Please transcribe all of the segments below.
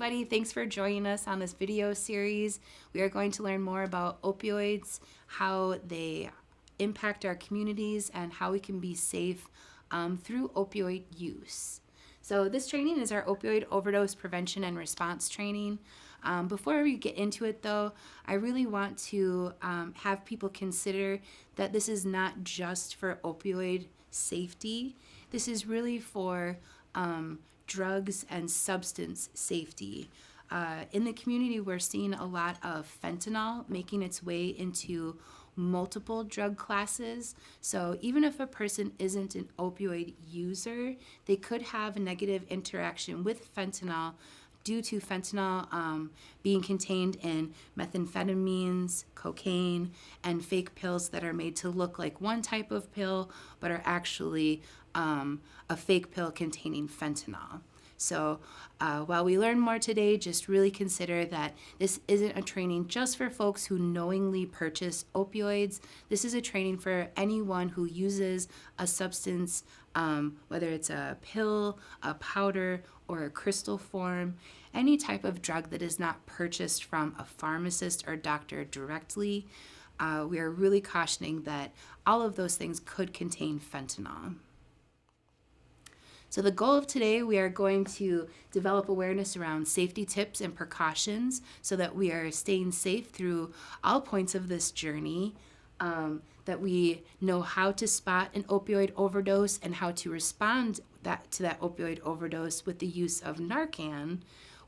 everybody. Thanks for joining us on this video series. We are going to learn more about opioids, how they impact our communities, and how we can be safe through opioid use. So this training is our opioid overdose prevention and response training. Before we get into it though, I really want to have people consider that this is not just for opioid safety. This is really for drugs and substance safety. In the community, we're seeing a lot of fentanyl making its way into multiple drug classes. So even if a person isn't an opioid user, they could have a negative interaction with fentanyl due to fentanyl being contained in methamphetamines, cocaine, and fake pills that are made to look like one type of pill, but are actually a fake pill containing fentanyl. So while we learn more today, just really consider that this isn't a training just for folks who knowingly purchase opioids. This is a training for anyone who uses a substance, whether it's a pill, a powder, or a crystal form, any type of drug that is not purchased from a pharmacist or doctor directly. We are really cautioning that all of those things could contain fentanyl. So the goal of today, we are going to develop awareness around safety tips and precautions so that we are staying safe through all points of this journey, that we know how to spot an opioid overdose and how to respond to that opioid overdose with the use of Narcan.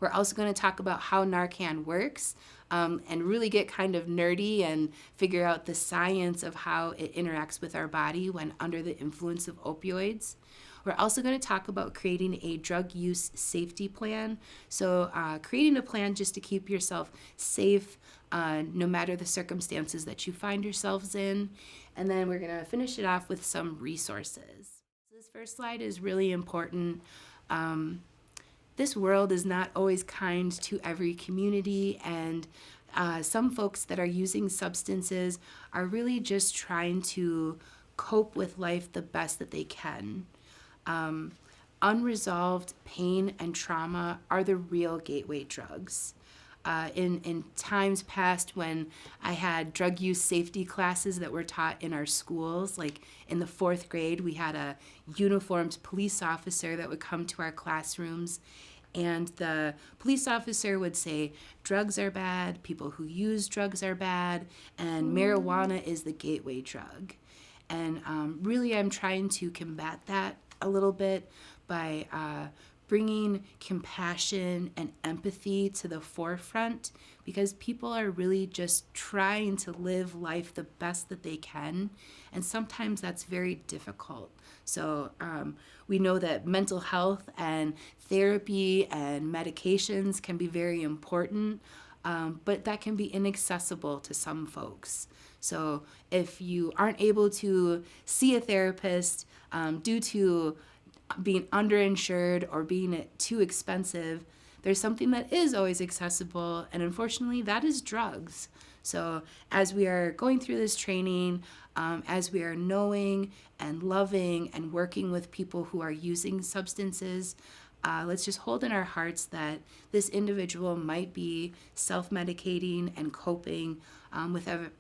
We're also going to talk about how Narcan works and really get kind of nerdy and figure out the science of how it interacts with our body when under the influence of opioids. We're also going to talk about creating a drug use safety plan. So creating a plan just to keep yourself safe no matter the circumstances that you find yourselves in. And then we're going to finish it off with some resources. This first slide is really important. This world is not always kind to every community, and some folks that are using substances are really just trying to cope with life the best that they can. Unresolved pain and trauma are the real gateway drugs. In times past when I had drug use safety classes that were taught in our schools, like in the 4th grade, we had a uniformed police officer that would come to our classrooms, and the police officer would say, drugs are bad, people who use drugs are bad, and marijuana is the gateway drug. And really I'm trying to combat that a little bit by bringing compassion and empathy to the forefront, because people are really just trying to live life the best that they can, and sometimes that's very difficult. So we know that mental health and therapy and medications can be very important, but that can be inaccessible to some folks. So if you aren't able to see a therapist due to being underinsured or being too expensive, there's something that is always accessible, and unfortunately that is drugs. So as we are going through this training, as we are knowing and loving and working with people who are using substances, let's just hold in our hearts that this individual might be self-medicating and coping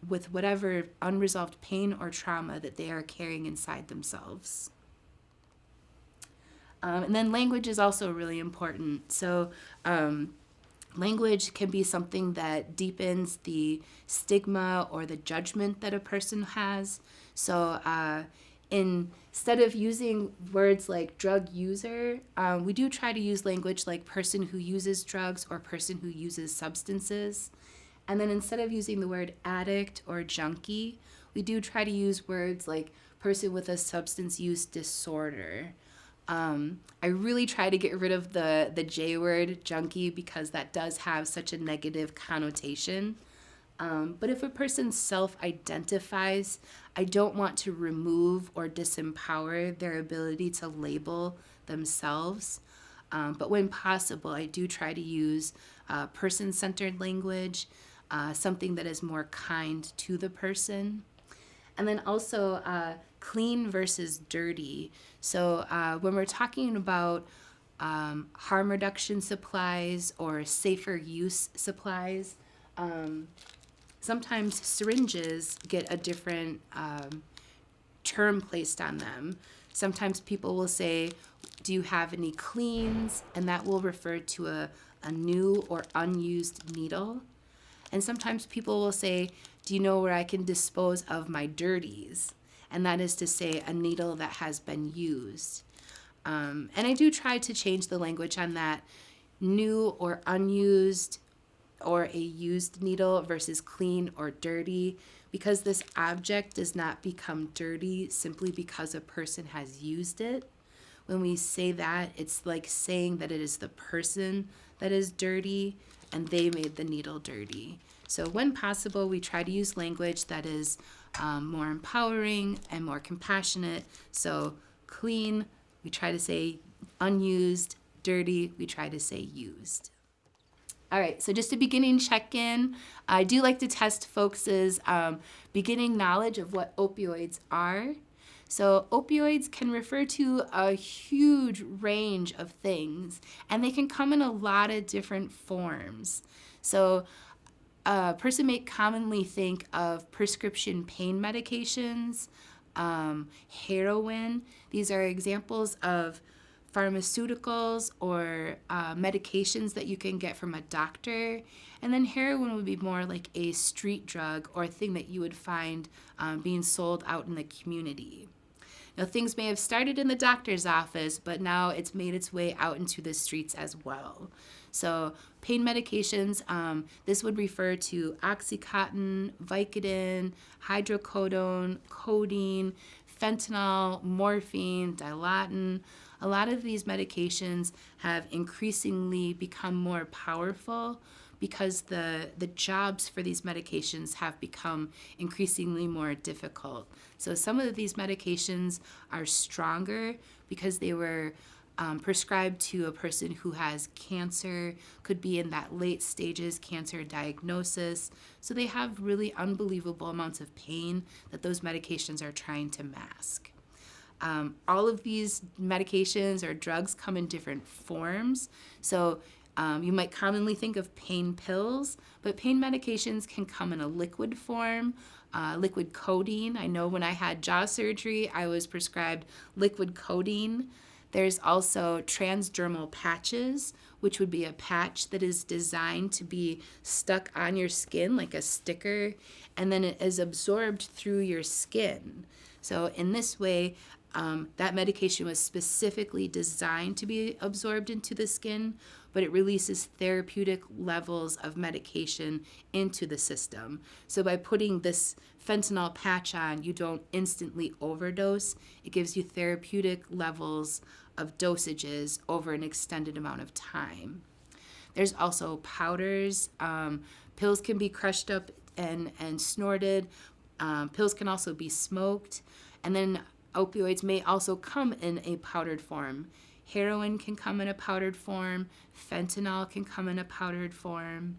with whatever unresolved pain or trauma that they are carrying inside themselves. And then language is also really important. So language can be something that deepens the stigma or the judgment that a person has. So instead of using words like drug user, we do try to use language like person who uses drugs or person who uses substances. And then instead of using the word addict or junkie, we do try to use words like person with a substance use disorder. I really try to get rid of the J word, junkie, because that does have such a negative connotation. But if a person self-identifies, I don't want to remove or disempower their ability to label themselves. But when possible, I do try to use person-centered language, something that is more kind to the person. And then also clean versus dirty. So when we're talking about harm reduction supplies or safer use supplies. Sometimes syringes get a different term placed on them. Sometimes people will say, do you have any cleans? And that will refer to a new or unused needle. And sometimes people will say, do you know where I can dispose of my dirties? And that is to say a needle that has been used. And I do try to change the language on that, new or unused, or a used needle versus clean or dirty, because this object does not become dirty simply because a person has used it. When we say that, it's like saying that it is the person that is dirty and they made the needle dirty. So when possible, we try to use language that is more empowering and more compassionate. So clean, we try to say unused. Dirty, we try to say used. All right, so just a beginning check-in. I do like to test folks' beginning knowledge of what opioids are. So opioids can refer to a huge range of things, and they can come in a lot of different forms. So a person may commonly think of prescription pain medications, heroin. These are examples of pharmaceuticals or medications that you can get from a doctor. And then heroin would be more like a street drug or a thing that you would find being sold out in the community. Now, things may have started in the doctor's office, but now it's made its way out into the streets as well. So pain medications, this would refer to Oxycontin, Vicodin, hydrocodone, codeine, fentanyl, morphine, Dilaudid. A lot of these medications have increasingly become more powerful because the jobs for these medications have become increasingly more difficult. So some of these medications are stronger because they were prescribed to a person who has cancer, could be in that late stages cancer diagnosis. So they have really unbelievable amounts of pain that those medications are trying to mask. All of these medications or drugs come in different forms. So you might commonly think of pain pills, but pain medications can come in a liquid form, liquid codeine. I know when I had jaw surgery, I was prescribed liquid codeine. There's also transdermal patches, which would be a patch that is designed to be stuck on your skin like a sticker, and then it is absorbed through your skin. So in this way, that medication was specifically designed to be absorbed into the skin, but it releases therapeutic levels of medication into the system. So by putting this fentanyl patch on, you don't instantly overdose. It gives you therapeutic levels of dosages over an extended amount of time. There's also powders. Pills can be crushed up and snorted. Pills can also be smoked. And then opioids may also come in a powdered form. Heroin can come in a powdered form. Fentanyl can come in a powdered form.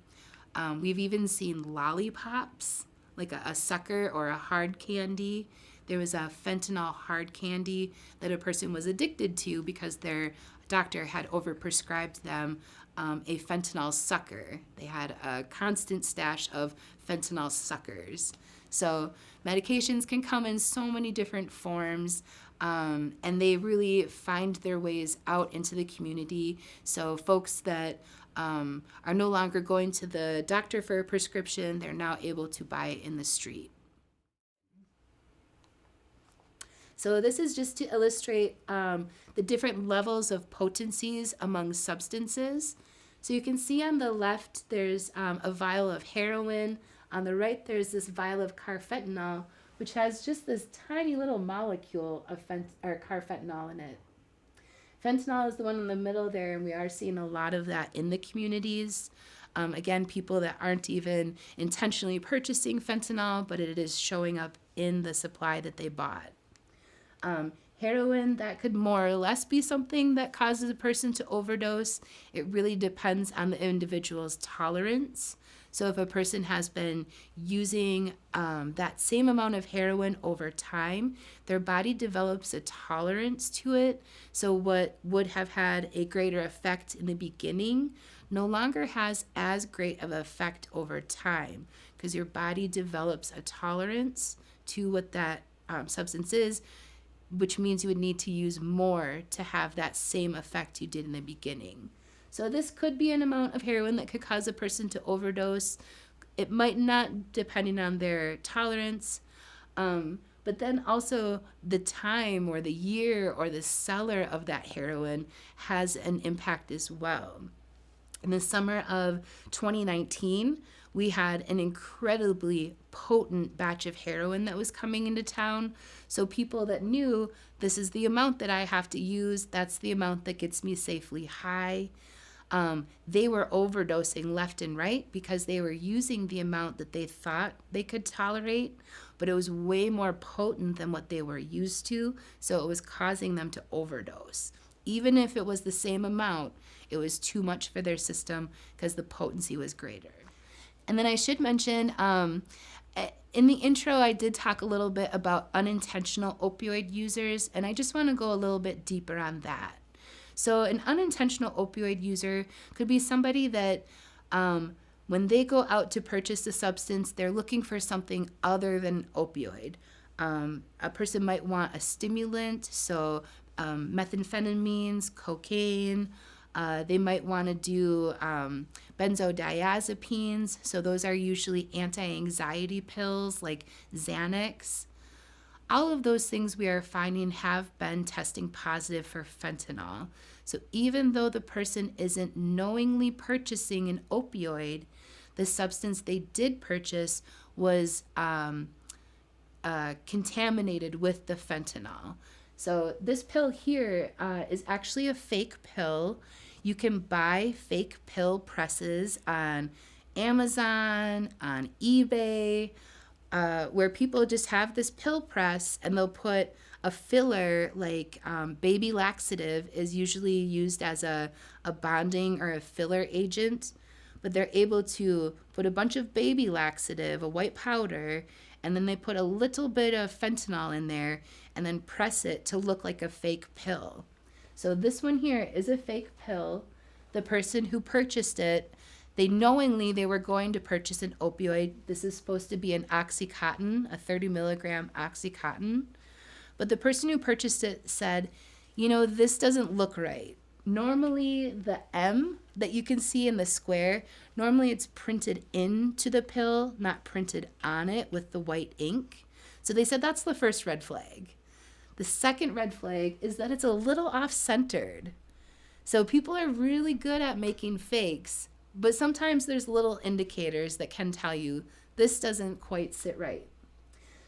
We've even seen lollipops, like a sucker or a hard candy. There was a fentanyl hard candy that a person was addicted to because their doctor had overprescribed them a fentanyl sucker. They had a constant stash of fentanyl suckers. So medications can come in so many different forms, and they really find their ways out into the community. So folks that are no longer going to the doctor for a prescription, they're now able to buy it in the street. So this is just to illustrate the different levels of potencies among substances. So you can see on the left, there's a vial of heroin. On the right, there's this vial of carfentanil, which has just this tiny little molecule of carfentanil in it. Fentanyl is the one in the middle there, and we are seeing a lot of that in the communities. Again, people that aren't even intentionally purchasing fentanyl, but it is showing up in the supply that they bought. Heroin, that could more or less be something that causes a person to overdose. It really depends on the individual's tolerance. So if a person has been using that same amount of heroin over time, their body develops a tolerance to it. So what would have had a greater effect in the beginning no longer has as great of an effect over time, because your body develops a tolerance to what that substance is, which means you would need to use more to have that same effect you did in the beginning. So this could be an amount of heroin that could cause a person to overdose. It might not, depending on their tolerance. But then also the time or the year or the seller of that heroin has an impact as well. In the summer of 2019, we had an incredibly potent batch of heroin that was coming into town. So people that knew this is the amount that I have to use, that's the amount that gets me safely high. They were overdosing left and right because they were using the amount that they thought they could tolerate, but it was way more potent than what they were used to, so it was causing them to overdose. Even if it was the same amount, it was too much for their system because the potency was greater. And then I should mention, in the intro, I did talk a little bit about unintentional opioid users, and I just want to go a little bit deeper on that. So an unintentional opioid user could be somebody that when they go out to purchase a substance, they're looking for something other than opioid. A person might want a stimulant, so methamphetamines, cocaine. They might want to do benzodiazepines, so those are usually anti-anxiety pills like Xanax. All of those things we are finding have been testing positive for fentanyl. So even though the person isn't knowingly purchasing an opioid, the substance they did purchase was contaminated with the fentanyl. So this pill here is actually a fake pill. You can buy fake pill presses on Amazon, on eBay, where people just have this pill press and they'll put a filler, like baby laxative is usually used as a bonding or a filler agent, but they're able to put a bunch of baby laxative, a white powder, and then they put a little bit of fentanyl in there and then press it to look like a fake pill. So this one here is a fake pill. The person who purchased it, they were going to purchase an opioid. This is supposed to be an Oxycontin, a 30 milligram Oxycontin. But the person who purchased it said, this doesn't look right. Normally the M that you can see in the square, normally it's printed into the pill, not printed on it with the white ink. So they said that's the first red flag. The second red flag is that it's a little off-centered. So people are really good at making fakes, but sometimes there's little indicators that can tell you this doesn't quite sit right.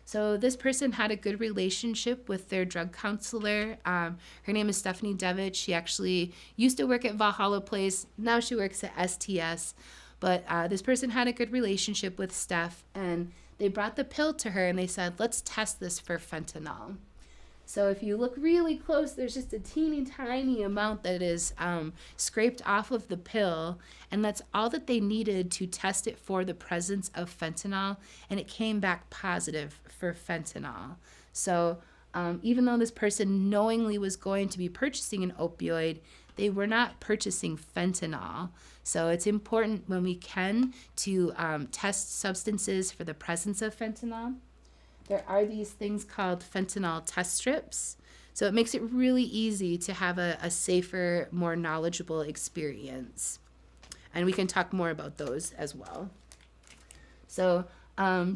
So this person had a good relationship with their drug counselor. Her name is Stephanie Devitt. She actually used to work at Valhalla Place. Now she works at STS. But this person had a good relationship with Steph, and they brought the pill to her and they said, let's test this for fentanyl. So if you look really close, there's just a teeny tiny amount that is scraped off of the pill, and that's all that they needed to test it for the presence of fentanyl, and it came back positive for fentanyl. So even though this person knowingly was going to be purchasing an opioid, they were not purchasing fentanyl. So it's important when we can to test substances for the presence of fentanyl. There are these things called fentanyl test strips. So it makes it really easy to have a safer, more knowledgeable experience. And we can talk more about those as well. So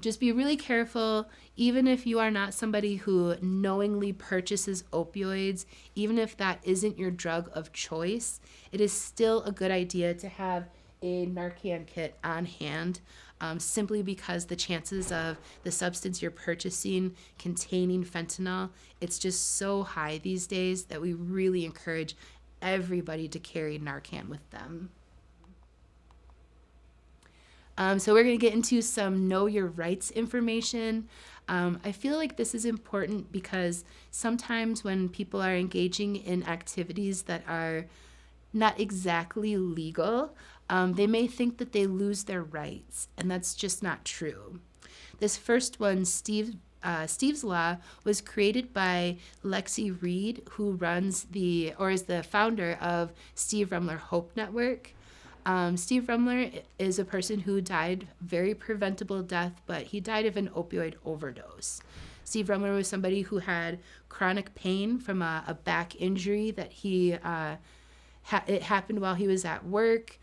just be really careful, even if you are not somebody who knowingly purchases opioids, even if that isn't your drug of choice, it is still a good idea to have a Narcan kit on hand, simply because the chances of the substance you're purchasing containing fentanyl, it's just so high these days that we really encourage everybody to carry Narcan with them. So we're going to get into some know your rights information. I feel like this is important because sometimes when people are engaging in activities that are not exactly legal, they may think that they lose their rights, and that's just not true. This first one, Steve's Law, was created by Lexi Reed, who is the founder of Steve Rumler Hope Network. Steve Rumler is a person who died very preventable death, but he died of an opioid overdose. Steve Rumler was somebody who had chronic pain from a back injury that it happened while he was at work.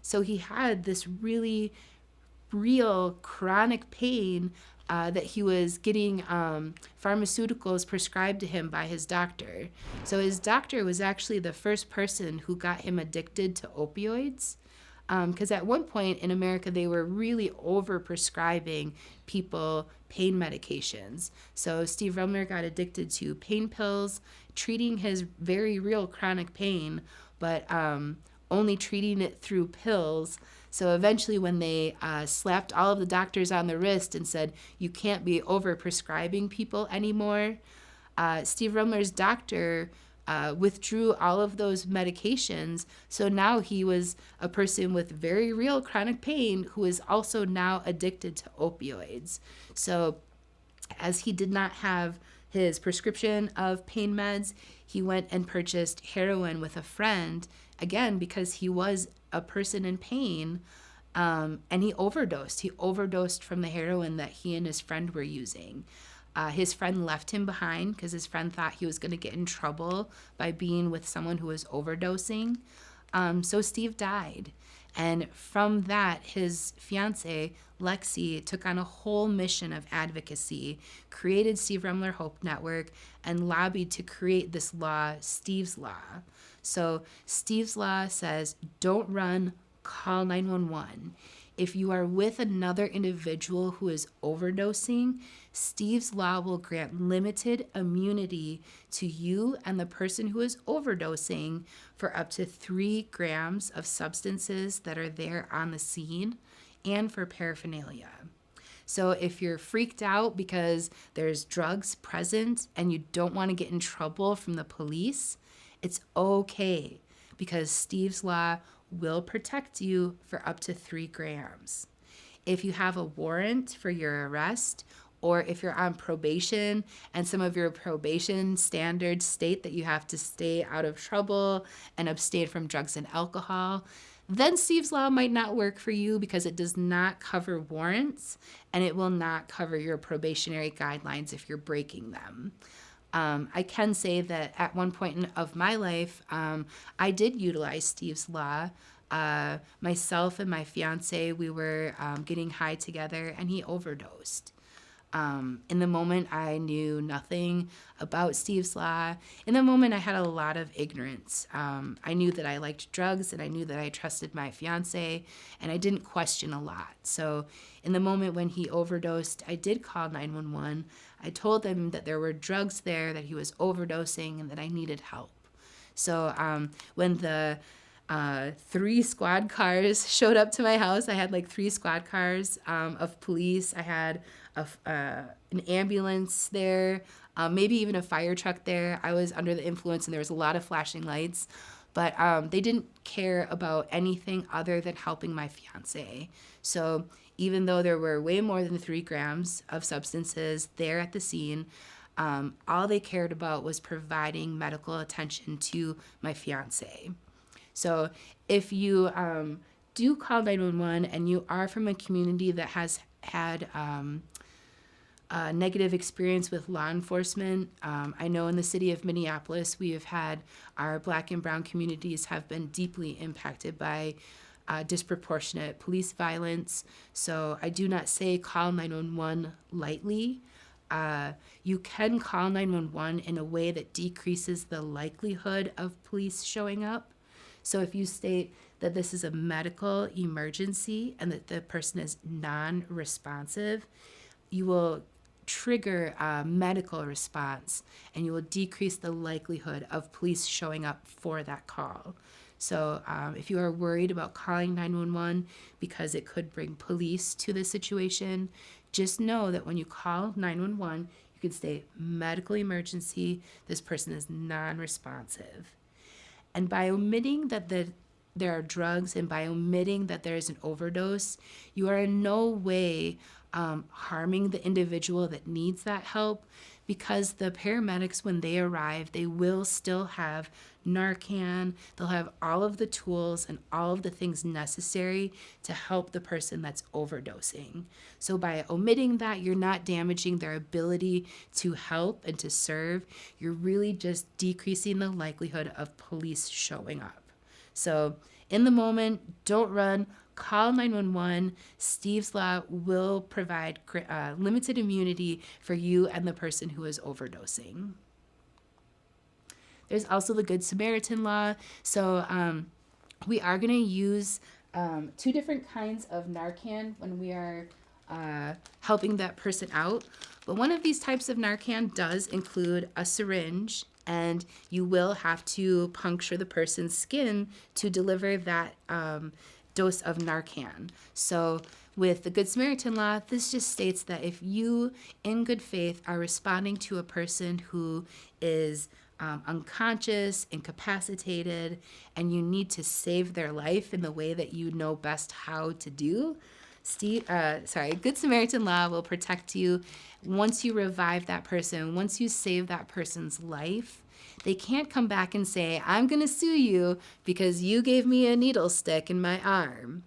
So he had this really real chronic pain that he was getting pharmaceuticals prescribed to him by his doctor. So his doctor was actually the first person who got him addicted to opioids. Because at one point in America, they were really over-prescribing people pain medications. So Steve Rumler got addicted to pain pills, treating his very real chronic pain, but only treating it through pills. So eventually when they slapped all of the doctors on the wrist and said, you can't be over-prescribing people anymore, Steve Rumler's doctor withdrew all of those medications. So now he was a person with very real chronic pain who is also now addicted to opioids. So as he did not have his prescription of pain meds, he went and purchased heroin with a friend, again, because he was a person in pain, and he overdosed. He overdosed from the heroin that he and his friend were using. His friend left him behind because his friend thought he was going to get in trouble by being with someone who was overdosing. So Steve died. And from that, his fiance, Lexi, took on a whole mission of advocacy, created Steve Rumler Hope Network, and lobbied to create this law, Steve's Law. So Steve's Law says, don't run, call 911. If you are with another individual who is overdosing, Steve's Law will grant limited immunity to you and the person who is overdosing for up to 3 grams of substances that are there on the scene and for paraphernalia. So if you're freaked out because there's drugs present and you don't want to get in trouble from the police, it's okay because Steve's Law will protect you for up to 3 grams. If you have a warrant for your arrest, or if you're on probation and some of your probation standards state that you have to stay out of trouble and abstain from drugs and alcohol, then Steve's Law might not work for you because it does not cover warrants and it will not cover your probationary guidelines if you're breaking them. I can say that at one point of my life, I did utilize Steve's Law. Myself and my fiance, we were getting high together and he overdosed. In the moment, I knew nothing about Steve's Law. In the moment, I had a lot of ignorance. I knew that I liked drugs and I knew that I trusted my fiance and I didn't question a lot. So in the moment when he overdosed, I did call 911. I told them that there were drugs there, that he was overdosing, and that I needed help. So when the 3 squad cars showed up to my house, I had like 3 squad cars of police. I had an ambulance there, maybe even a fire truck there. I was under the influence and there was a lot of flashing lights, but they didn't care about anything other than helping my fiance. So even though there were way more than 3 grams of substances there at the scene, all they cared about was providing medical attention to my fiance. So if you do call 911 and you are from a community that has had a negative experience with law enforcement, I know in the city of Minneapolis, we have had our Black and Brown communities have been deeply impacted by disproportionate police violence. So I do not say call 911 lightly. You can call 911 in a way that decreases the likelihood of police showing up. So if you state that this is a medical emergency and that the person is non-responsive, you will trigger a medical response and you will decrease the likelihood of police showing up for that call. So if you are worried about calling 911 because it could bring police to the situation, just know that when you call 911, you can say medical emergency, this person is non-responsive. And by omitting that there are drugs and by omitting that there is an overdose, you are in no way harming the individual that needs that help, because the paramedics, when they arrive, they will still have Narcan, they'll have all of the tools and all of the things necessary to help the person that's overdosing. So by omitting that, you're not damaging their ability to help and to serve. You're really just decreasing the likelihood of police showing up. So in the moment, don't run, call 911. Steve's Law will provide limited immunity for you and the person who is overdosing. There's also the Good Samaritan Law. So we are going to use 2 different kinds of Narcan when we are helping that person out. But one of these types of Narcan does include a syringe, and you will have to puncture the person's skin to deliver that dose of Narcan. So with the Good Samaritan Law, this just states that if you, in good faith, are responding to a person who is unconscious, incapacitated, and you need to save their life in the way that you know best how to do, Good Samaritan Law will protect you once you revive that person, once you save that person's life. They can't come back and say, I'm going to sue you because you gave me a needle stick in my arm.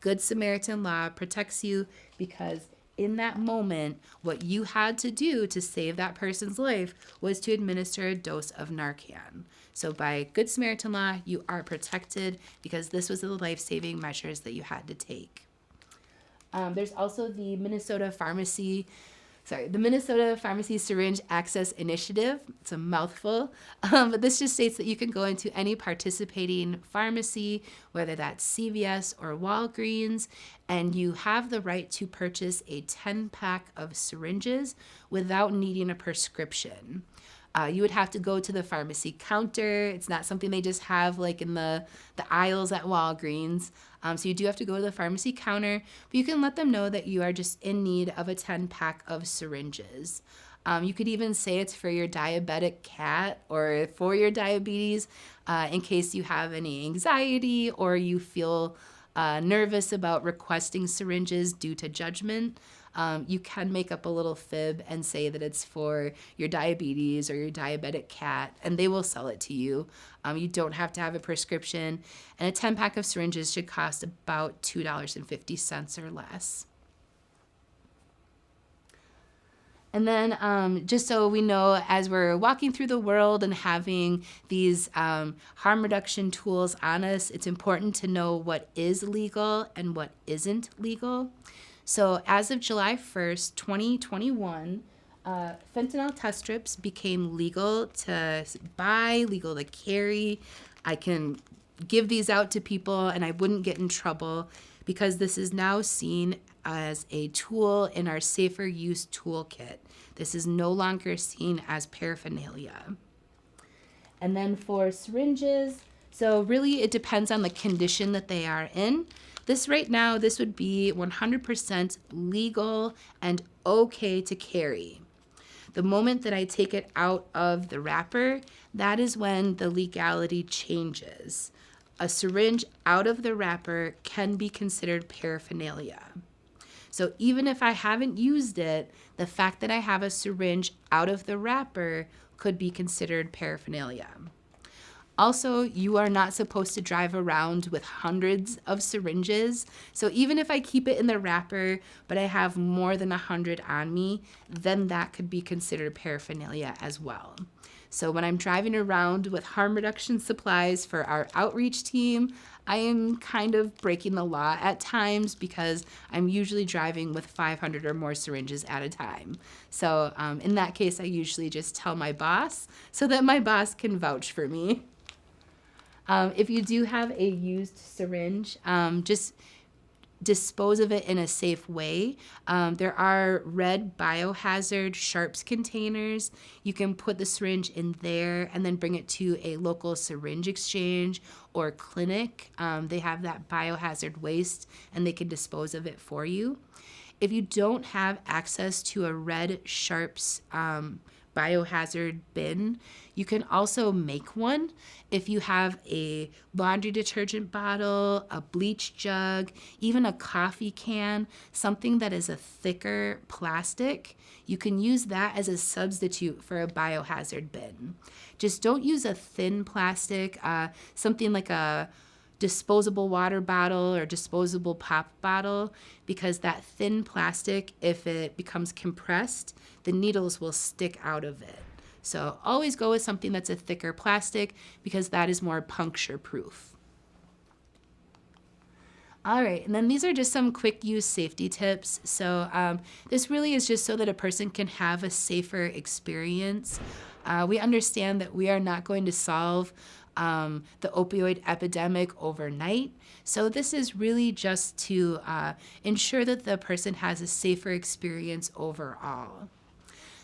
Good Samaritan Law protects you because in that moment, what you had to do to save that person's life was to administer a dose of Narcan. So by Good Samaritan Law, you are protected because this was the life-saving measures that you had to take. There's also the Minnesota Pharmacy Syringe Access Initiative. It's a mouthful, but this just states that you can go into any participating pharmacy, whether that's CVS or Walgreens, and you have the right to purchase a 10-pack of syringes without needing a prescription. You would have to go to the pharmacy counter. It's not something they just have like in the aisles at Walgreens. So you do have to go to the pharmacy counter, but you can let them know that you are just in need of a 10-pack of syringes. You could even say it's for your diabetic cat or for your diabetes in case you have any anxiety or you feel nervous about requesting syringes due to judgment. You can make up a little fib and say that it's for your diabetes or your diabetic cat, and they will sell it to you. You don't have to have a prescription, and a 10-pack of syringes should cost about $2.50 or less. And then just so we know, as we're walking through the world and having these harm reduction tools on us, it's important to know what is legal and what isn't legal. So as of July 1st, 2021, fentanyl test strips became legal to buy, legal to carry. I can give these out to people and I wouldn't get in trouble because this is now seen as a tool in our safer use toolkit. This is no longer seen as paraphernalia. And then for syringes, so really it depends on the condition that they are in. This right now, this would be 100% legal and okay to carry. The moment that I take it out of the wrapper, that is when the legality changes. A syringe out of the wrapper can be considered paraphernalia. So even if I haven't used it, the fact that I have a syringe out of the wrapper could be considered paraphernalia. Also, you are not supposed to drive around with hundreds of syringes. So even if I keep it in the wrapper, but I have more than 100 on me, then that could be considered paraphernalia as well. So when I'm driving around with harm reduction supplies for our outreach team, I am kind of breaking the law at times because I'm usually driving with 500 or more syringes at a time. So in that case, I usually just tell my boss so that my boss can vouch for me. If you do have a used syringe, just dispose of it in a safe way. There are red biohazard sharps containers. You can put the syringe in there and then bring it to a local syringe exchange or clinic. They have that biohazard waste and they can dispose of it for you. If you don't have access to a red Sharps biohazard bin, you can also make one. If you have a laundry detergent bottle, a bleach jug, even a coffee can, something that is a thicker plastic, you can use that as a substitute for a biohazard bin. Just don't use a thin plastic, something like a disposable water bottle or disposable pop bottle, because that thin plastic, if it becomes compressed, the needles will stick out of it. So always go with something that's a thicker plastic because that is more puncture proof. All right, and then these are just some quick use safety tips. So this really is just so that a person can have a safer experience. We understand that we are not going to solve the opioid epidemic overnight. So this is really just to ensure that the person has a safer experience overall.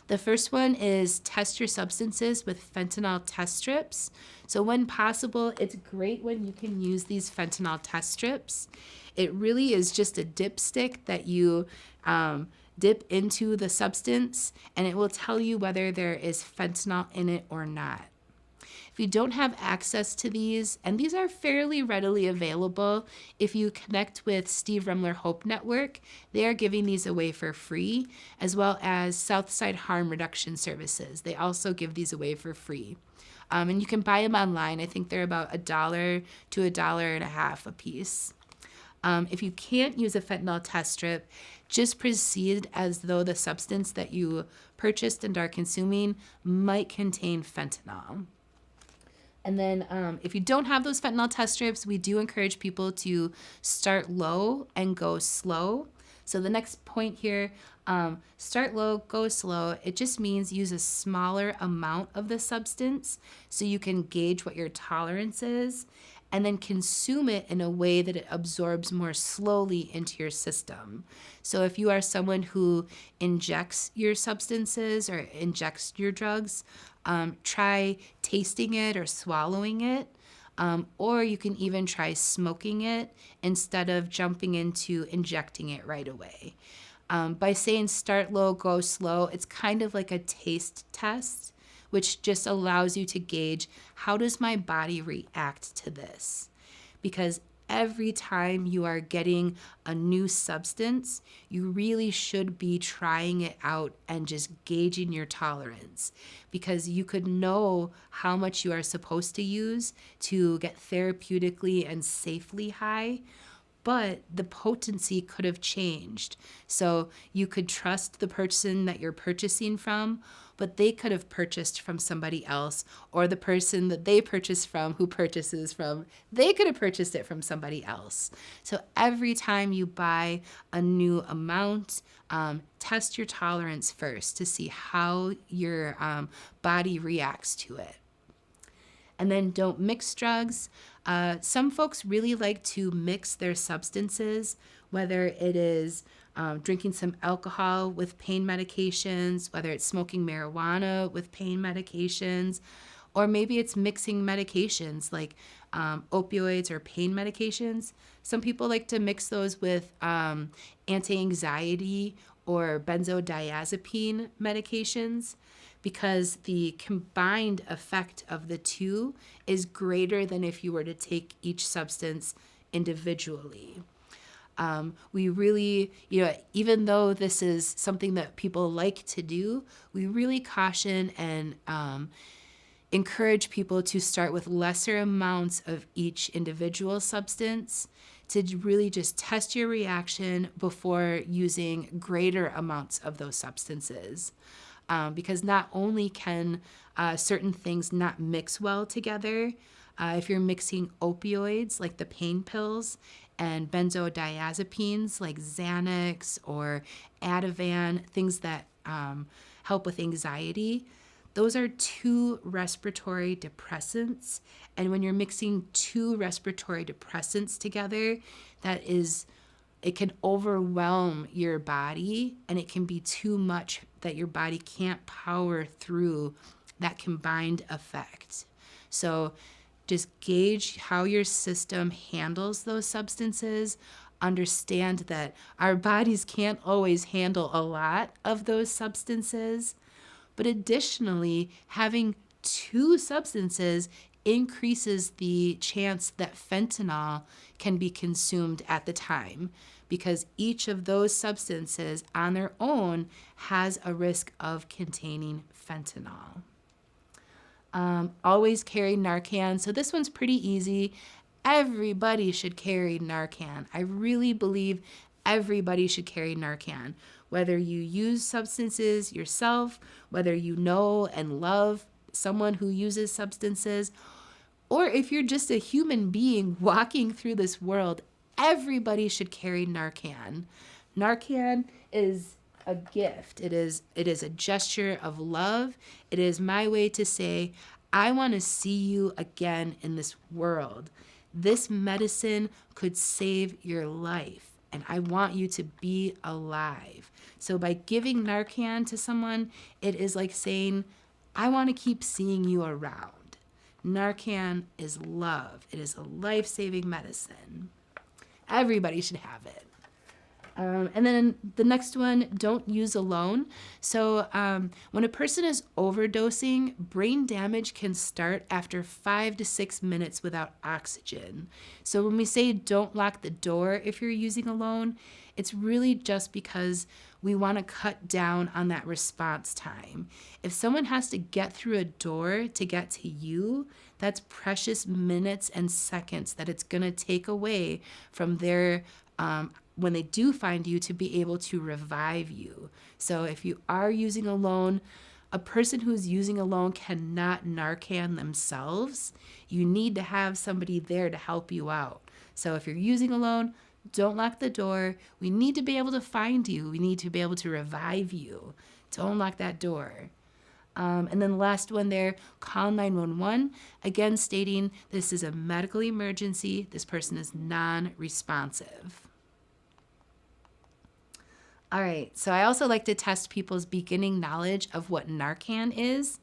The first one is test your substances with fentanyl test strips. So when possible, it's great when you can use these fentanyl test strips. It really is just a dipstick that you dip into the substance, and it will tell you whether there is fentanyl in it or not. If you don't have access to these, and these are fairly readily available, if you connect with Steve Remler Hope Network, they are giving these away for free, as well as Southside Harm Reduction Services. They also give these away for free. And you can buy them online. I think they're about $1 to $1.50 a piece. If you can't use a fentanyl test strip, just proceed as though the substance that you purchased and are consuming might contain fentanyl. And then if you don't have those fentanyl test strips, we do encourage people to start low and go slow. So the next point here, start low, go slow. It just means use a smaller amount of the substance so you can gauge what your tolerance is, and then consume it in a way that it absorbs more slowly into your system. So if you are someone who injects your substances or injects your drugs, try tasting it or swallowing it, or you can even try smoking it instead of jumping into injecting it right away. By saying start low, go slow, it's kind of like a taste test, which just allows you to gauge, how does my body react to this? Because every time you are getting a new substance, you really should be trying it out and just gauging your tolerance, because you could know how much you are supposed to use to get therapeutically and safely high, but the potency could have changed. So you could trust the person that you're purchasing from, but they could have purchased from somebody else, or the person that they purchased from who purchases from, they could have purchased it from somebody else. So every time you buy a new amount, test your tolerance first to see how your body reacts to it. And then don't mix drugs. Some folks really like to mix their substances, whether it is drinking some alcohol with pain medications, whether it's smoking marijuana with pain medications, or maybe it's mixing medications like opioids or pain medications. Some people like to mix those with anti-anxiety or benzodiazepine medications, because the combined effect of the two is greater than if you were to take each substance individually. We really, even though this is something that people like to do, we really caution and encourage people to start with lesser amounts of each individual substance to really just test your reaction before using greater amounts of those substances. Because not only can certain things not mix well together, if you're mixing opioids like the pain pills and benzodiazepines like Xanax or Ativan, things that help with anxiety, those are two respiratory depressants. And when you're mixing two respiratory depressants together, it can overwhelm your body, and it can be too much that your body can't power through that combined effect. So just gauge how your system handles those substances. understand that our bodies can't always handle a lot of those substances. But additionally, having two substances increases the chance that fentanyl can be consumed at the time, because each of those substances on their own has a risk of containing fentanyl. Always carry Narcan. So this one's pretty easy. Everybody should carry Narcan. I really believe everybody should carry Narcan. Whether you use substances yourself, whether you know and love someone who uses substances, or if you're just a human being walking through this world, everybody should carry Narcan. Narcan is a gift. It is a gesture of love. It is my way to say, I want to see you again in this world. This medicine could save your life, and I want you to be alive. So by giving Narcan to someone, it is like saying, I want to keep seeing you around. Narcan is love. It is a life-saving medicine. Everybody should have it. And then the next one, don't use alone. So when a person is overdosing, brain damage can start after 5 to 6 minutes without oxygen. So when we say don't lock the door if you're using alone, it's really just because we want to cut down on that response time. If someone has to get through a door to get to you, that's precious minutes and seconds that it's going to take away from their when they do find you to be able to revive you. So if you are using alone, a person who's using alone cannot Narcan themselves. You need to have somebody there to help you out. So if you're using alone, don't lock the door. We need to be able to find you. We need to be able to revive you. Don't lock that door. And then the last one there, call 911, again stating this is a medical emergency. This person is non-responsive. All right, so I also like to test people's beginning knowledge of what Narcan is.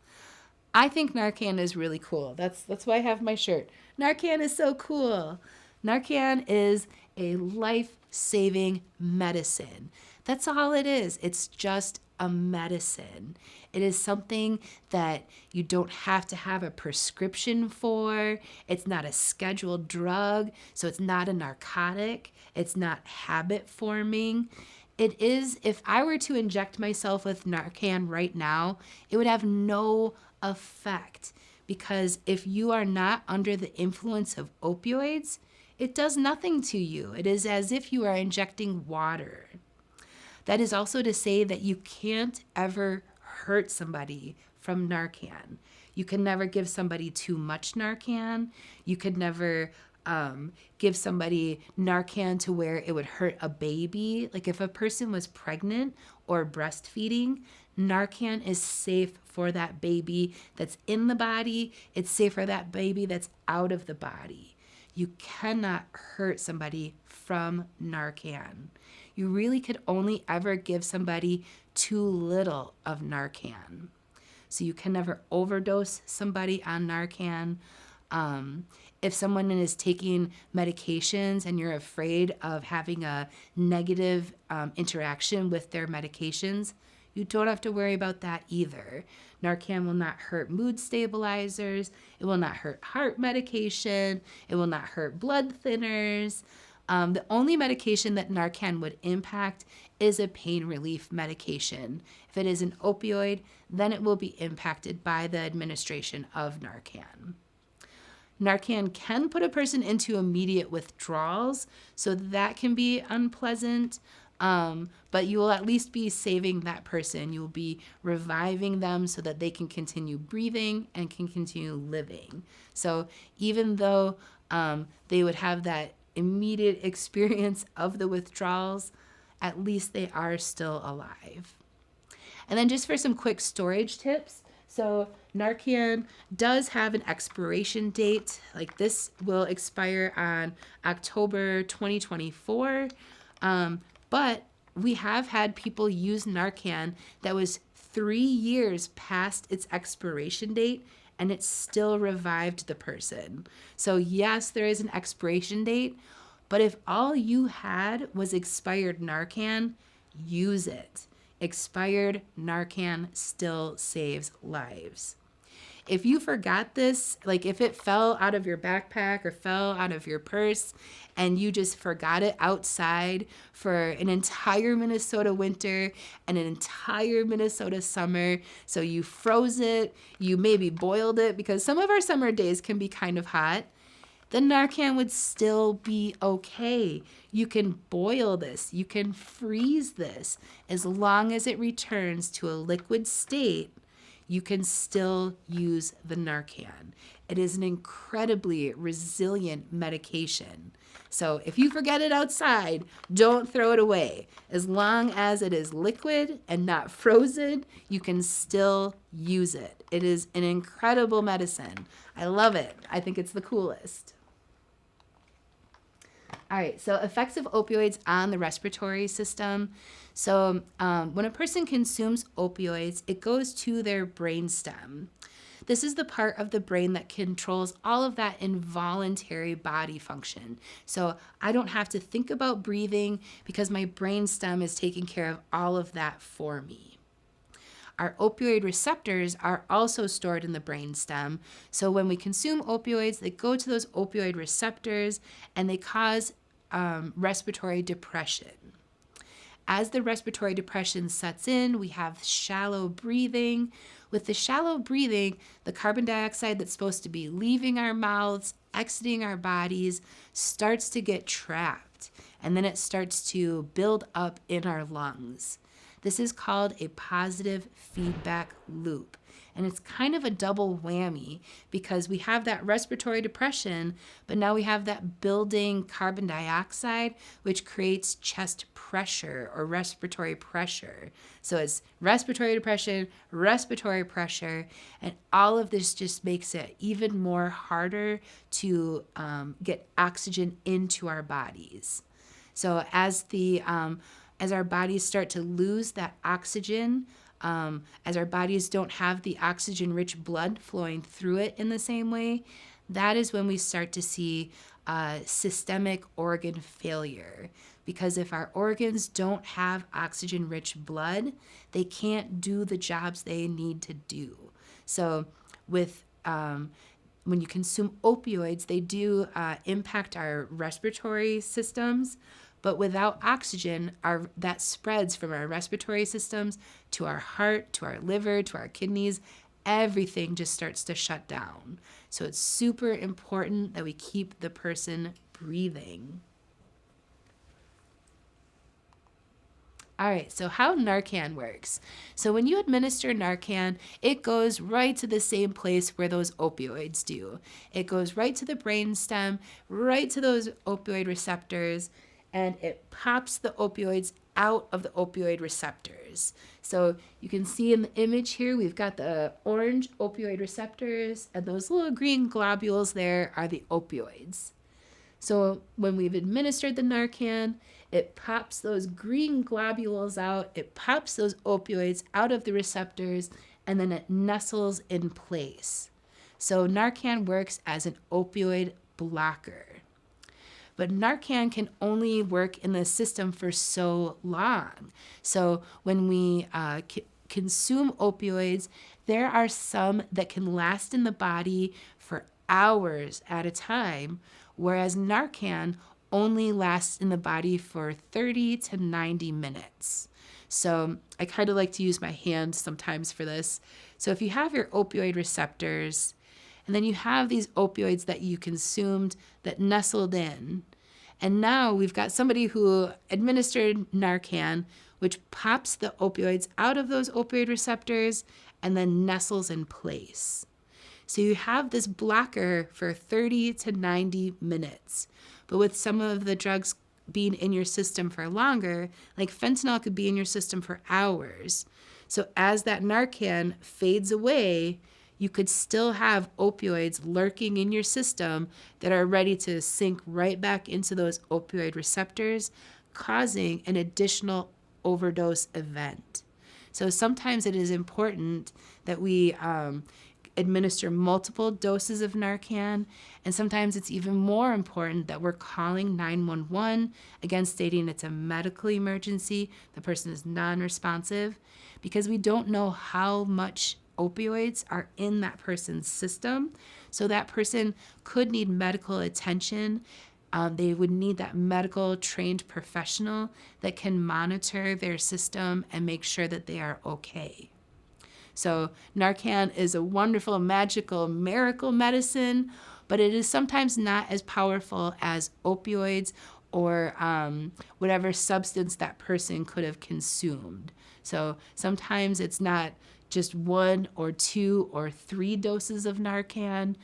I think Narcan is really cool. That's why I have my shirt. Narcan is so cool. Narcan is a life-saving medicine. That's all it is. It's just a medicine. It is something that you don't have to have a prescription for. It's not a scheduled drug, so it's not a narcotic. It's not habit forming. It is, if I were to inject myself with Narcan right now, it would have no effect, because if you are not under the influence of opioids, it does nothing to you. It is as if you are injecting water. That is also to say that you can't ever hurt somebody from Narcan. You can never give somebody too much Narcan. You could never give somebody Narcan to where it would hurt a baby. Like if a person was pregnant or breastfeeding, Narcan is safe for that baby that's in the body. It's safe for that baby that's out of the body. You cannot hurt somebody from Narcan. You really could only ever give somebody too little of Narcan. So you can never overdose somebody on Narcan. If someone is taking medications and you're afraid of having a negative interaction with their medications, you don't have to worry about that either. Narcan will not hurt mood stabilizers. It will not hurt heart medication. It will not hurt blood thinners. The only medication that Narcan would impact is a pain relief medication. If it is an opioid, then it will be impacted by the administration of Narcan. Narcan can put a person into immediate withdrawals, so that can be unpleasant, but you will at least be saving that person. You will be reviving them so that they can continue breathing and can continue living. So even though they would have that immediate experience of the withdrawals, at least they are still alive. And then just for some quick storage tips, so Narcan does have an expiration date. Like this will expire on October 2024. But we have had people use Narcan that was 3 years past its expiration date, and it still revived the person. So yes, there is an expiration date, But if all you had was expired Narcan, use it. Expired Narcan still saves lives. If you forgot this, like if it fell out of your backpack or fell out of your purse and you just forgot it outside for an entire Minnesota winter and an entire Minnesota summer, so you froze it, you maybe boiled it, because some of our summer days can be kind of hot, the Narcan would still be okay. You can boil this, you can freeze this. As long as it returns to a liquid state, you can still use the Narcan. It is an incredibly resilient medication. So if you forget it outside, don't throw it away. As long as it is liquid and not frozen, you can still use it. It is an incredible medicine. I love it. I think it's the coolest. All right, so effects of opioids on the respiratory system. So when a person consumes opioids, it goes to their brainstem. This is the part of the brain that controls all of that involuntary body function. So I don't have to think about breathing because my brainstem is taking care of all of that for me. Our opioid receptors are also stored in the brainstem. So when we consume opioids, they go to those opioid receptors and they cause respiratory depression. As the respiratory depression sets in, we have shallow breathing. With the shallow breathing, the carbon dioxide that's supposed to be leaving our mouths, exiting our bodies, starts to get trapped, and then it starts to build up in our lungs. This is called a positive feedback loop. And it's kind of a double whammy because we have that respiratory depression, but now we have that building carbon dioxide, which creates chest pressure or respiratory pressure. So it's respiratory depression, respiratory pressure, and all of this just makes it even more harder to get oxygen into our bodies. So as our bodies start to lose that oxygen, as our bodies don't have the oxygen-rich blood flowing through it in the same way, that is when we start to see systemic organ failure. Because if our organs don't have oxygen-rich blood, they can't do the jobs they need to do. So when you consume opioids, they do impact our respiratory systems. But without oxygen, that spreads from our respiratory systems to our heart, to our liver, to our kidneys. Everything just starts to shut down. So it's super important that we keep the person breathing. All right, so how Narcan works. So when you administer Narcan, it goes right to the same place where those opioids do. It goes right to the brainstem, right to those opioid receptors, and it pops the opioids out of the opioid receptors. So you can see in the image here, we've got the orange opioid receptors, and those little green globules there are the opioids. So when we've administered the Narcan, it pops those green globules out, it pops those opioids out of the receptors, and then it nestles in place. So Narcan works as an opioid blocker. But Narcan can only work in the system for so long. So when we consume opioids, there are some that can last in the body for hours at a time, whereas Narcan only lasts in the body for 30 to 90 minutes. So I kind of like to use my hand sometimes for this. So if you have your opioid receptors, and then you have these opioids that you consumed that nestled in. And now we've got somebody who administered Narcan, which pops the opioids out of those opioid receptors and then nestles in place. So you have this blocker for 30 to 90 minutes. But with some of the drugs being in your system for longer, like fentanyl could be in your system for hours. So as that Narcan fades away, you could still have opioids lurking in your system that are ready to sink right back into those opioid receptors, causing an additional overdose event. So sometimes it is important that we administer multiple doses of Narcan. And sometimes it's even more important that we're calling 911, again, stating it's a medical emergency, the person is non-responsive, because we don't know how much opioids are in that person's system. So that person could need medical attention. They would need that medical trained professional that can monitor their system and make sure that they are okay. So Narcan is a wonderful, magical, miracle medicine, but it is sometimes not as powerful as opioids or whatever substance that person could have consumed. So sometimes it's not just 1 or 2 or 3 doses of Narcan.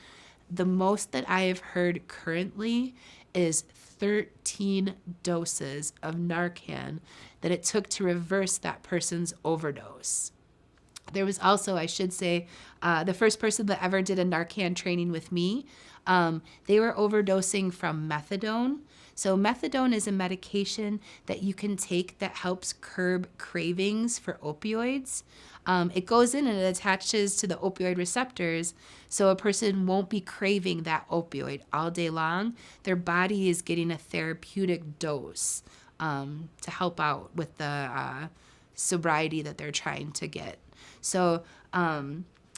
The most that I have heard currently is 13 doses of Narcan that it took to reverse that person's overdose. There was also, I should say, the first person that ever did a Narcan training with me, they were overdosing from methadone. So methadone is a medication that you can take that helps curb cravings for opioids. It goes in and it attaches to the opioid receptors, so a person won't be craving that opioid all day long. Their body is getting a therapeutic dose to help out with the sobriety that they're trying to get. So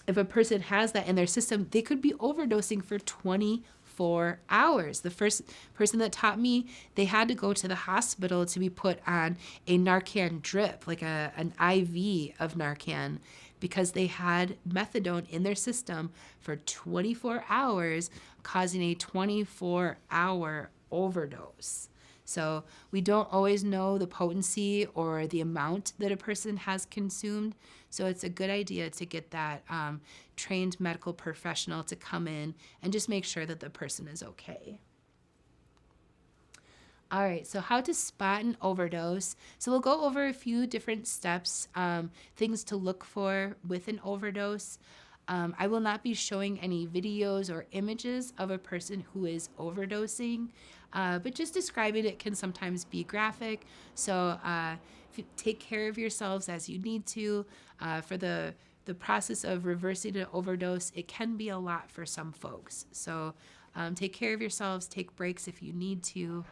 if a person has that in their system, they could be overdosing for 24 hours. The first person that taught me, they had to go to the hospital to be put on a Narcan drip, like an IV of Narcan, because they had methadone in their system for 24 hours, causing a 24-hour overdose. So we don't always know the potency or the amount that a person has consumed. So it's a good idea to get that trained medical professional to come in and just make sure that the person is okay. All right, so how to spot an overdose. So we'll go over a few different steps, things to look for with an overdose. I will not be showing any videos or images of a person who is overdosing, but just describing it can sometimes be graphic. So if you take care of yourselves as you need to. For the process of reversing an overdose, it can be a lot for some folks. So take care of yourselves, take breaks if you need to.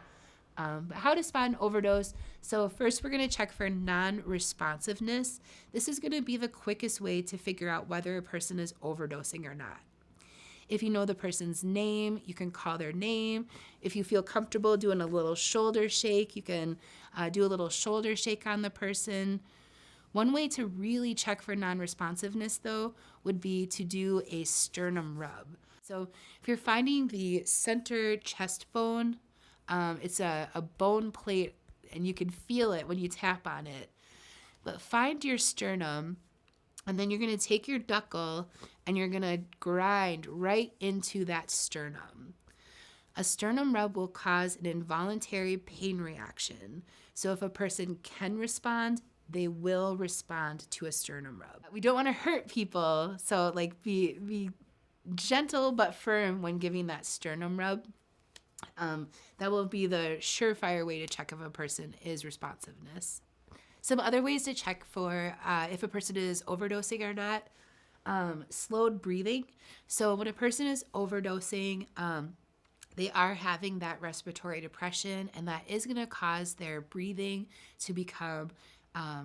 But how to spot an overdose. So first we're going to check for non-responsiveness. This is going to be the quickest way to figure out whether a person is overdosing or not. If you know the person's name, you can call their name. If you feel comfortable doing a little shoulder shake, you can do a little shoulder shake on the person. One way to really check for non-responsiveness, though, would be to do a sternum rub. So if you're finding the center chest bone, it's a bone plate, and you can feel it when you tap on it. But find your sternum, and then you're going to take your knuckle, and you're going to grind right into that sternum. A sternum rub will cause an involuntary pain reaction. So if a person can respond, they will respond to a sternum rub. We don't want to hurt people, so be gentle but firm when giving that sternum rub. That will be the surefire way to check if a person is responsiveness. Some other ways to check for if a person is overdosing or not, slowed breathing. So when a person is overdosing, they are having that respiratory depression, and that is going to cause their breathing to become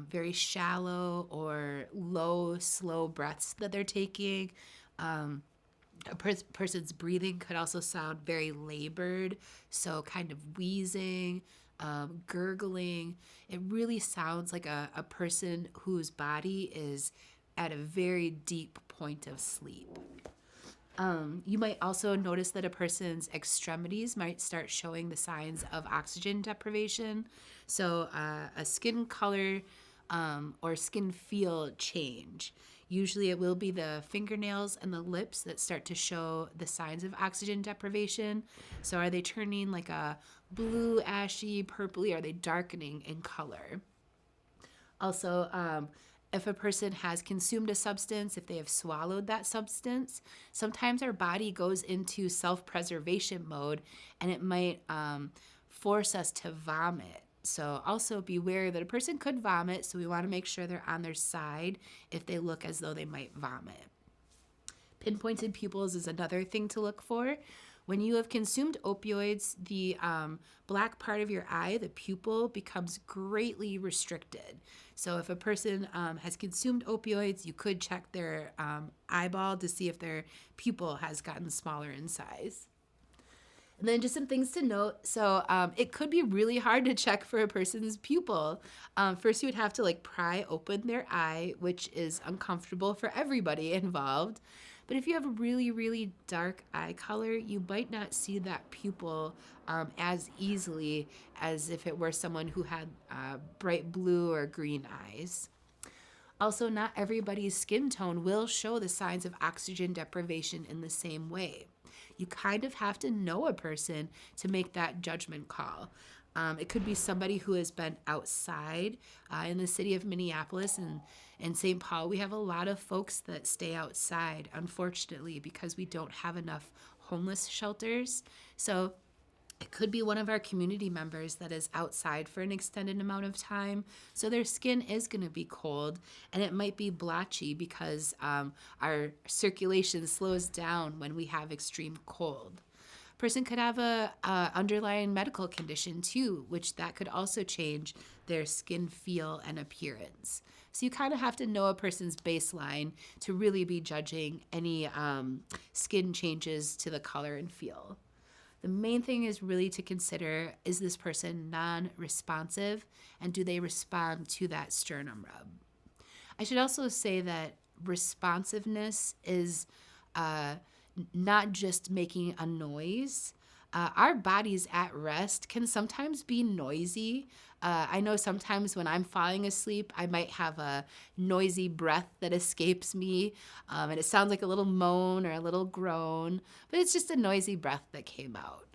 very shallow or low, slow breaths that they're taking. A person's breathing could also sound very labored, so kind of wheezing, gurgling. It really sounds like a person whose body is at a very deep point of sleep. You might also notice that a person's extremities might start showing the signs of oxygen deprivation. So a skin color or skin feel change. Usually it will be the fingernails and the lips that start to show the signs of oxygen deprivation. So are they turning like a blue, ashy, purpley? Are they darkening in color? Also, if a person has consumed a substance, if they have swallowed that substance, sometimes our body goes into self-preservation mode, and it might force us to vomit. So also beware that a person could vomit, so we want to make sure they're on their side if they look as though they might vomit. Pinpointed pupils is another thing to look for. When you have consumed opioids, the black part of your eye, the pupil, becomes greatly restricted. So if a person has consumed opioids, you could check their eyeball to see if their pupil has gotten smaller in size. And then just some things to note. So it could be really hard to check for a person's pupil. First, you would have to like pry open their eye, which is uncomfortable for everybody involved. But if you have a really, really dark eye color, you might not see that pupil as easily as if it were someone who had bright blue or green eyes. Also, not everybody's skin tone will show the signs of oxygen deprivation in the same way. You kind of have to know a person to make that judgment call. It could be somebody who has been outside in the city of Minneapolis and St. Paul. We have a lot of folks that stay outside, unfortunately, because we don't have enough homeless shelters. So it could be one of our community members that is outside for an extended amount of time. So their skin is going to be cold, and it might be blotchy because our circulation slows down when we have extreme cold. Person could have a underlying medical condition too, which that could also change their skin feel and appearance. So you kind of have to know a person's baseline to really be judging any skin changes to the color and feel. The main thing is really to consider, is this person non-responsive, and do they respond to that sternum rub? I should also say that responsiveness is not just making a noise. Our bodies at rest can sometimes be noisy. I know sometimes when I'm falling asleep, I might have a noisy breath that escapes me, and it sounds like a little moan or a little groan, but it's just a noisy breath that came out.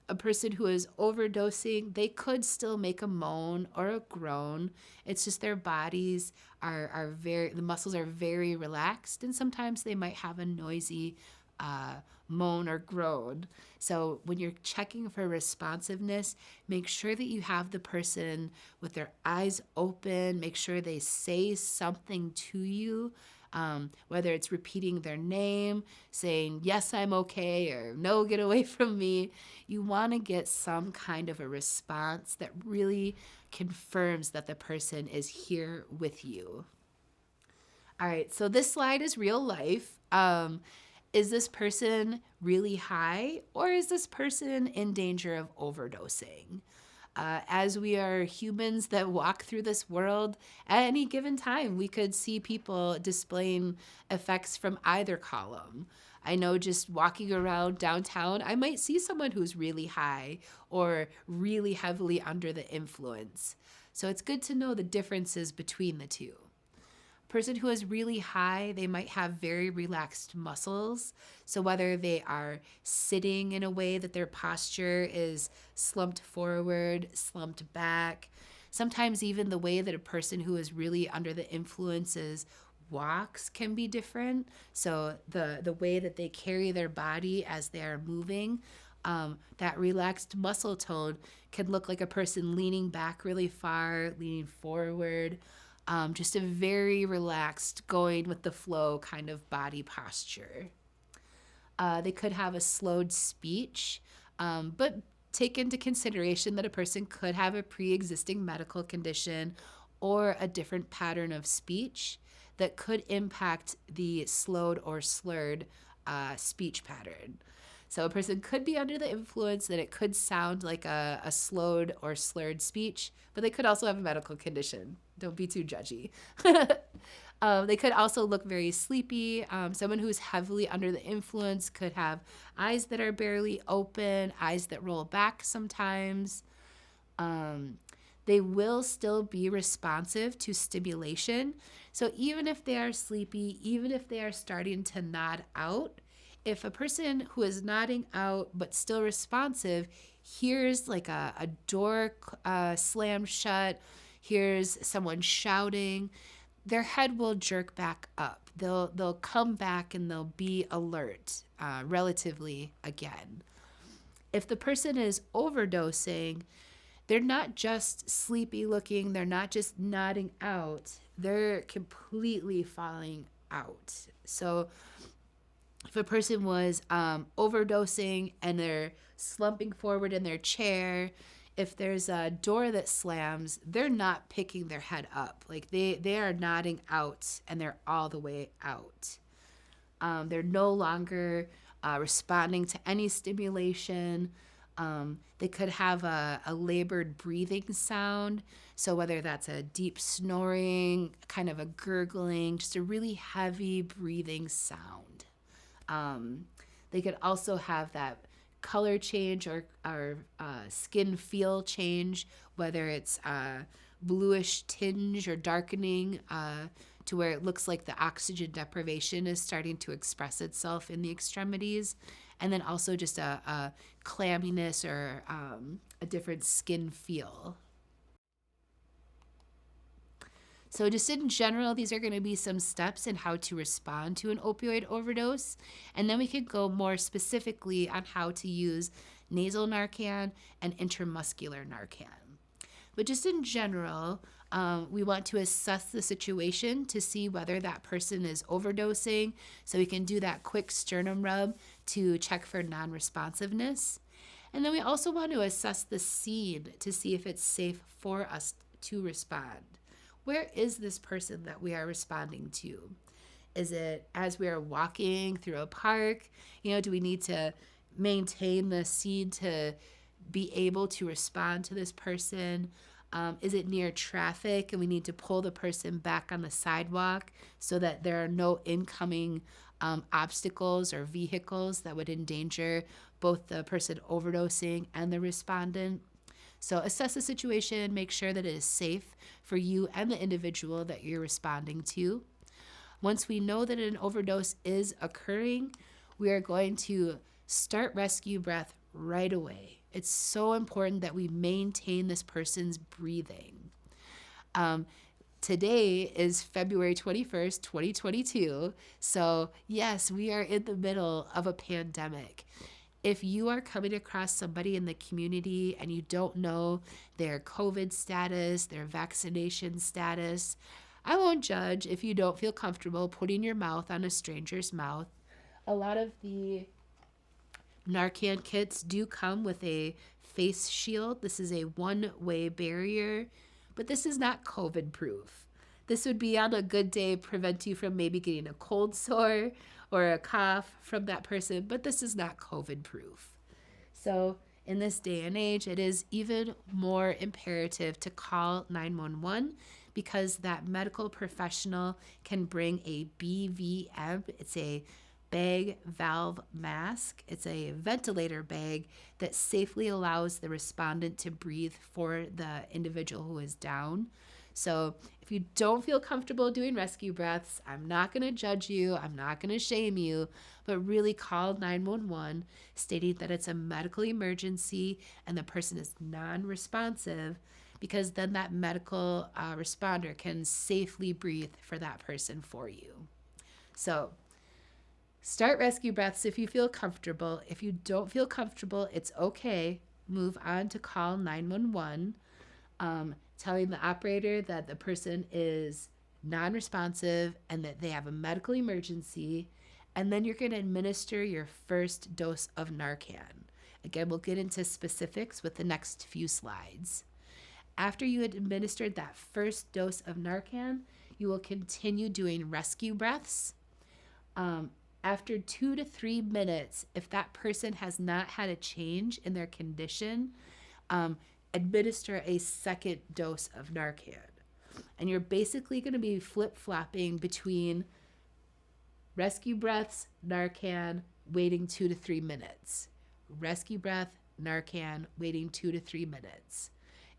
A person who is overdosing, they could still make a moan or a groan. It's just their bodies the muscles are very relaxed, and sometimes they might have a noisy moan or groan. So when you're checking for responsiveness, make sure that you have the person with their eyes open. Make sure they say something to you. Whether it's repeating their name, saying, yes, I'm okay, or no, get away from me. You want to get some kind of a response that really confirms that the person is here with you. All right, so this slide is real life. Is this person really high, or is this person in danger of overdosing? As we are humans that walk through this world, at any given time, we could see people displaying effects from either column. I know just walking around downtown, I might see someone who's really high or really heavily under the influence. So it's good to know the differences between the two. Person who is really high, they might have very relaxed muscles. So whether they are sitting in a way that their posture is slumped forward, slumped back, sometimes even the way that a person who is really under the influences walks can be different. So the way that they carry their body as they are moving, that relaxed muscle tone can look like a person leaning back really far, leaning forward. Just a very relaxed, going with the flow kind of body posture. They could have a slowed speech, but take into consideration that a person could have a pre-existing medical condition or a different pattern of speech that could impact the slowed or slurred speech pattern. So a person could be under the influence that it could sound like a slowed or slurred speech, but they could also have a medical condition. Don't be too judgy. They could also look very sleepy. Someone who's heavily under the influence could have eyes that are barely open, eyes that roll back sometimes. They will still be responsive to stimulation. So even if they are sleepy, even if they are starting to nod out, if a person who is nodding out but still responsive hears like a door slam shut, hears someone shouting, their head will jerk back up. They'll come back and they'll be alert relatively again. If the person is overdosing, they're not just sleepy looking, they're not just nodding out, they're completely falling out. So if a person was overdosing and they're slumping forward in their chair, if there's a door that slams, they're not picking their head up. Like they are nodding out and they're all the way out. They're no longer responding to any stimulation. They could have a labored breathing sound. So whether that's a deep snoring, kind of a gurgling, just a really heavy breathing sound. They could also have that color change or skin feel change, whether it's bluish tinge or darkening to where it looks like the oxygen deprivation is starting to express itself in the extremities. And then also just a clamminess or a different skin feel. So just in general, these are going to be some steps in how to respond to an opioid overdose. And then we could go more specifically on how to use nasal Narcan and intramuscular Narcan. But just in general, we want to assess the situation to see whether that person is overdosing. So we can do that quick sternum rub to check for non-responsiveness. And then we also want to assess the scene to see if it's safe for us to respond. Where is this person that we are responding to? Is it as we are walking through a park? Do we need to maintain the scene to be able to respond to this person? Is it near traffic and we need to pull the person back on the sidewalk so that there are no incoming obstacles or vehicles that would endanger both the person overdosing and the respondent? So assess the situation, make sure that it is safe for you and the individual that you're responding to. Once we know that an overdose is occurring, we are going to start rescue breath right away. It's so important that we maintain this person's breathing. Today is February 21st, 2022. So yes, we are in the middle of a pandemic. If you are coming across somebody in the community and you don't know their COVID status, their vaccination status, I won't judge if you don't feel comfortable putting your mouth on a stranger's mouth. A lot of the Narcan kits do come with a face shield. This is a one-way barrier, but this is not COVID proof. This would be on a good day prevent you from maybe getting a cold sore or a cough from that person, but this is not COVID proof. So in this day and age, it is even more imperative to call 911 because that medical professional can bring a BVM. It's a bag valve mask. It's a ventilator bag that safely allows the respondent to breathe for the individual who is down. So if you don't feel comfortable doing rescue breaths, I'm not going to judge you. I'm not going to shame you, but really call 911 stating that it's a medical emergency and the person is non-responsive, because then that medical responder can safely breathe for that person for you. So start rescue breaths if you feel comfortable. If you don't feel comfortable, it's okay. Move on to call 911. Telling the operator that the person is non-responsive and that they have a medical emergency, and then you're going to administer your first dose of Narcan. Again, we'll get into specifics with the next few slides. After you had administered that first dose of Narcan, you will continue doing rescue breaths. After 2 to 3 minutes, if that person has not had a change in their condition, administer a second dose of Narcan. And you're basically going to be flip-flopping between rescue breaths, Narcan, waiting 2 to 3 minutes. Rescue breath, Narcan, waiting 2 to 3 minutes.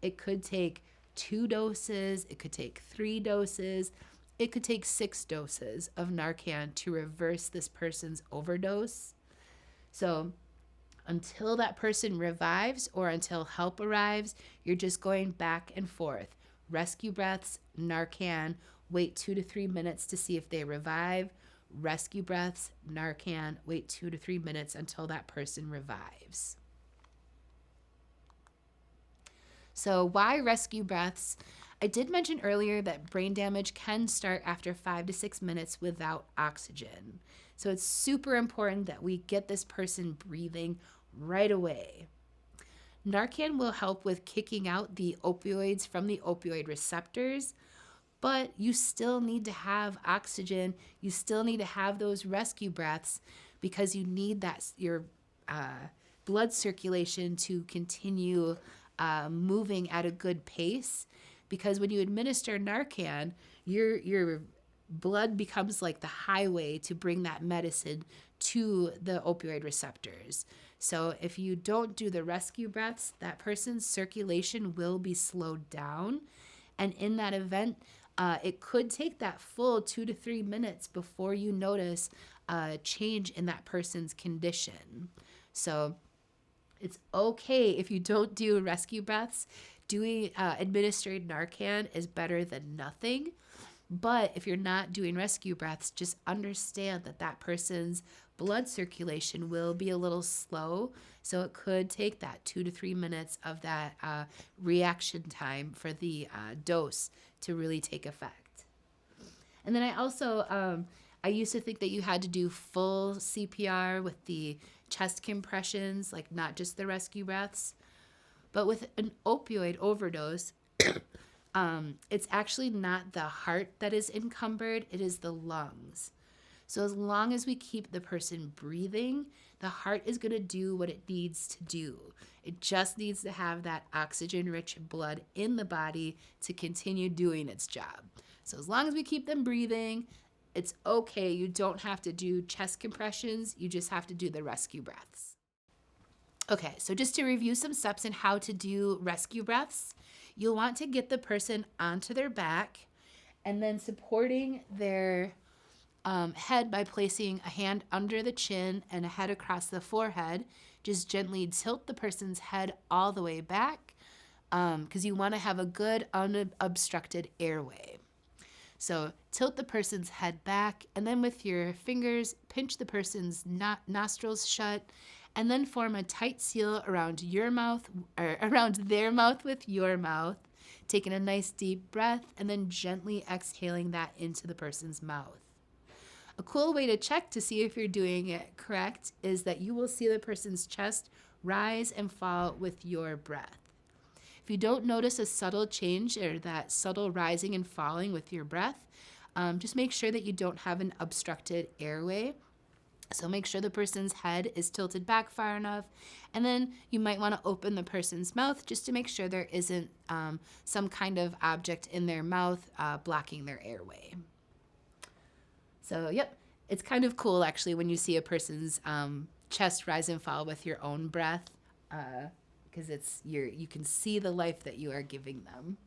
It could take 2 doses. It could take 3 doses. It could take 6 doses of Narcan to reverse this person's overdose. So until that person revives or until help arrives, you're just going back and forth. Rescue breaths, Narcan, wait 2 to 3 minutes to see if they revive. Rescue breaths, Narcan, wait 2 to 3 minutes until that person revives. So why rescue breaths? I did mention earlier that brain damage can start after 5 to 6 minutes without oxygen. So it's super important that we get this person breathing right away. Narcan will help with kicking out the opioids from the opioid receptors, but you still need to have oxygen. You still need to have those rescue breaths because you need your blood circulation to continue moving at a good pace. Because when you administer Narcan, your blood becomes like the highway to bring that medicine to the opioid receptors. So if you don't do the rescue breaths, that person's circulation will be slowed down. And in that event, it could take that full 2 to 3 minutes before you notice a change in that person's condition. So it's okay if you don't do rescue breaths. Doing administered Narcan is better than nothing. But if you're not doing rescue breaths, just understand that that person's blood circulation will be a little slow. So it could take that 2 to 3 minutes of that reaction time for the dose to really take effect. And then I also, I used to think that you had to do full CPR with the chest compressions, like not just the rescue breaths. But with an opioid overdose, it's actually not the heart that is encumbered, it is the lungs. So as long as we keep the person breathing, the heart is going to do what it needs to do. It just needs to have that oxygen-rich blood in the body to continue doing its job. So as long as we keep them breathing, it's okay. You don't have to do chest compressions. You just have to do the rescue breaths. Okay, so just to review some steps in how to do rescue breaths, you'll want to get the person onto their back and then supporting their head by placing a hand under the chin and a head across the forehead. Just gently tilt the person's head all the way back because you want to have a good unobstructed airway. So tilt the person's head back and then with your fingers, pinch the person's nostrils shut and then form a tight seal around your mouth or around their mouth with your mouth, taking a nice deep breath and then gently exhaling that into the person's mouth. A cool way to check to see if you're doing it correct is that you will see the person's chest rise and fall with your breath. If you don't notice a subtle change or that subtle rising and falling with your breath, just make sure that you don't have an obstructed airway. So make sure the person's head is tilted back far enough. And then you might want to open the person's mouth just to make sure there isn't some kind of object in their mouth blocking their airway. So, yep, it's kind of cool actually when you see a person's chest rise and fall with your own breath because you can see the life that you are giving them.